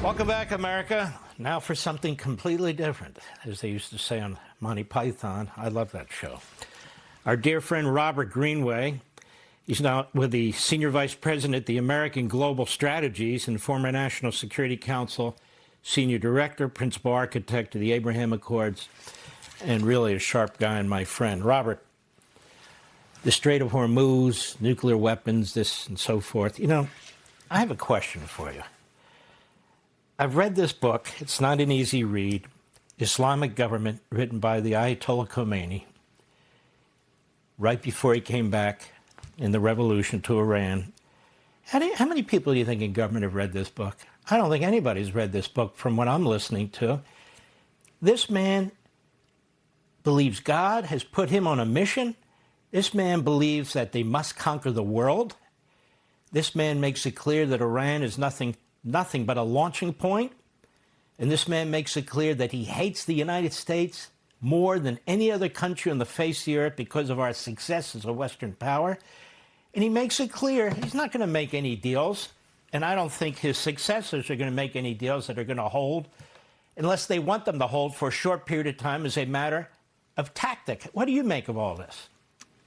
Welcome back, America. Now for something completely different, as they used to say on Monty Python. I love that show. Our dear friend Robert Greenway, he's now with the Senior Vice President at the American Global Strategies and former National Security Council Senior Director, Principal Architect of the Abraham Accords, and really a sharp guy and my friend. Robert, the Strait of Hormuz, nuclear weapons, this and so forth. You know, I have a question for you. I've read this book. It's not an easy read. Islamic Government, written by the Ayatollah Khomeini, right before he came back in the revolution to Iran. How many people do you think in government have read this book? I don't think anybody's read this book from what I'm listening to. This man believes God has put him on a mission. This man believes that they must conquer the world. This man makes it clear that Iran is nothing but a launching point. And this man makes it clear that he hates the United States more than any other country on the face of the earth because of our success as a Western power. And he makes it clear he's not going to make any deals. And I don't think his successors are going to make any deals that are going to hold unless they want them to hold for a short period of time as a matter of tactic. What do you make of all this?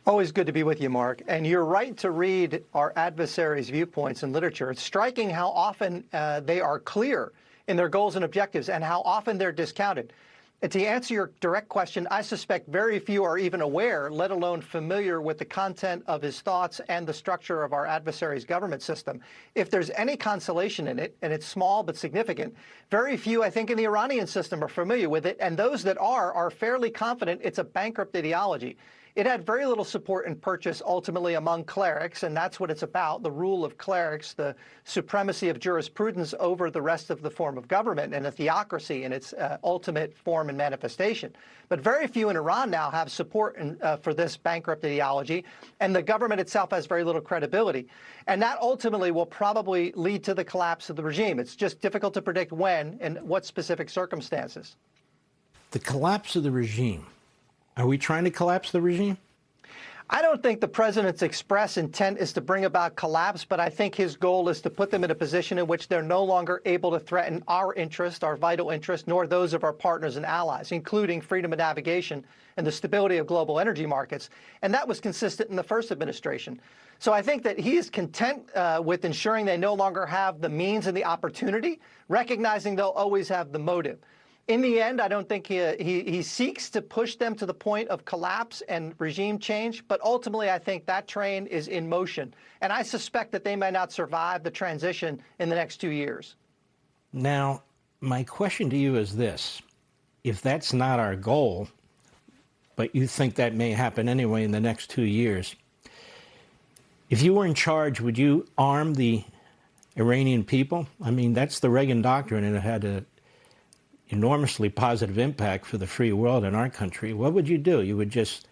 Always good to be with you, Mark. And you're right to read our adversaries' viewpoints in literature. It's striking how often they are clear in their goals and objectives and how often they're discounted. And to answer your direct question, I suspect very few are even aware, let alone familiar with the content of his thoughts and the structure of our adversaries' government system. If there's any consolation in it, and it's small but significant, very few, I think, in the Iranian system are familiar with it. And those that are fairly confident it's a bankrupt ideology. It had very little support and purchase ultimately among clerics, and that's what it's about, the rule of clerics, the supremacy of jurisprudence over the rest of the form of government, and a theocracy in its ultimate form and manifestation. But very few in Iran now have support for this bankrupt ideology, and the government itself has very little credibility. And that ultimately will probably lead to the collapse of the regime. It's just difficult to predict when and what specific circumstances. The collapse of the regime. Are we trying to collapse the regime? I don't think the president's express intent is to bring about collapse, but I think his goal is to put them in a position in which they're no longer able to threaten our interest, our vital interest, nor those of our partners and allies, including freedom of navigation and the stability of global energy markets. And that was consistent in the first administration. So I think that he is content with ensuring they no longer have the means and the opportunity, recognizing they'll always have the motive. In the end, I don't think he seeks to push them to the point of collapse and regime change, but ultimately I think that train is in motion. And I suspect that they may not survive the transition in the next 2 years. Now, my question to you is this. If that's not our goal, but you think that may happen anyway in the next 2 years, if you were in charge, would you arm the Iranian people? I mean, that's the Reagan doctrine, and it had a enormously positive impact for the free world in our country. What would you do? You would just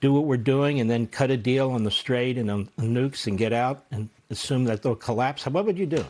do what we're doing and then cut a deal on the Strait and on nukes and get out and assume that they'll collapse? What would you do?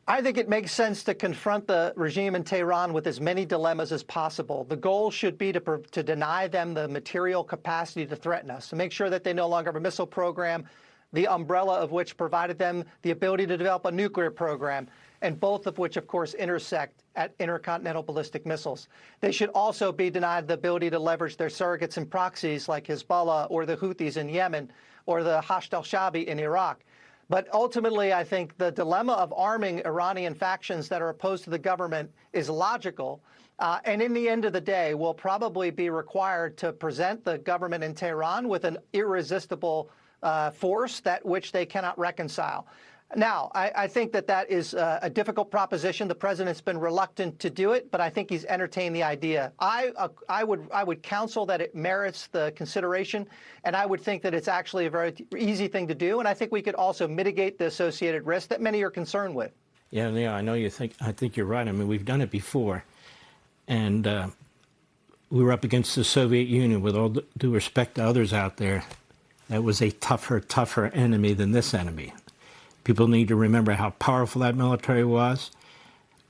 I think it makes sense to confront the regime in Tehran with as many dilemmas as possible. The goal should be to deny them the material capacity to threaten us, to make sure that they no longer have a missile program, the umbrella of which provided them the ability to develop a nuclear program, and both of which, of course, intersect at intercontinental ballistic missiles. They should also be denied the ability to leverage their surrogates and proxies like Hezbollah or the Houthis in Yemen or the Hashd al-Shaabi in Iraq. But ultimately, I think the dilemma of arming Iranian factions that are opposed to the government is logical, and in the end of the day will probably be required to present the government in Tehran with an irresistible force that which they cannot reconcile. Now, I think that is a difficult proposition. The president's been reluctant to do it, but I think he's entertained the idea. I would counsel that it merits the consideration, and I would think that it's actually a very easy thing to do. And I think we could also mitigate the associated risk that many are concerned with. Yeah, I know you think. I think you're right. I mean, we've done it before, and we were up against the Soviet Union. With all due respect to others out there, that was a tougher enemy than this enemy. People need to remember how powerful that military was,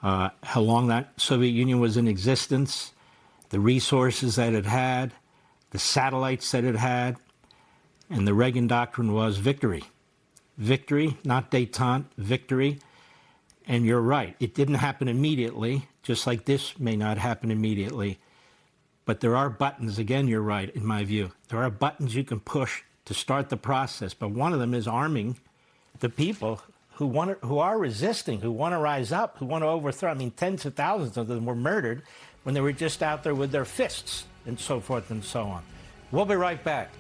how long that Soviet Union was in existence, the resources that it had, the satellites that it had, and the Reagan doctrine was victory. Victory, not détente, victory. And you're right. It didn't happen immediately, just like this may not happen immediately. But there are buttons, again, you're right, in my view. There are buttons you can push to start the process. But one of them is arming the people who are resisting, who want to rise up, who want to overthrow. I mean, tens of thousands of them were murdered when they were just out there with their fists and so forth and so on. We'll be right back.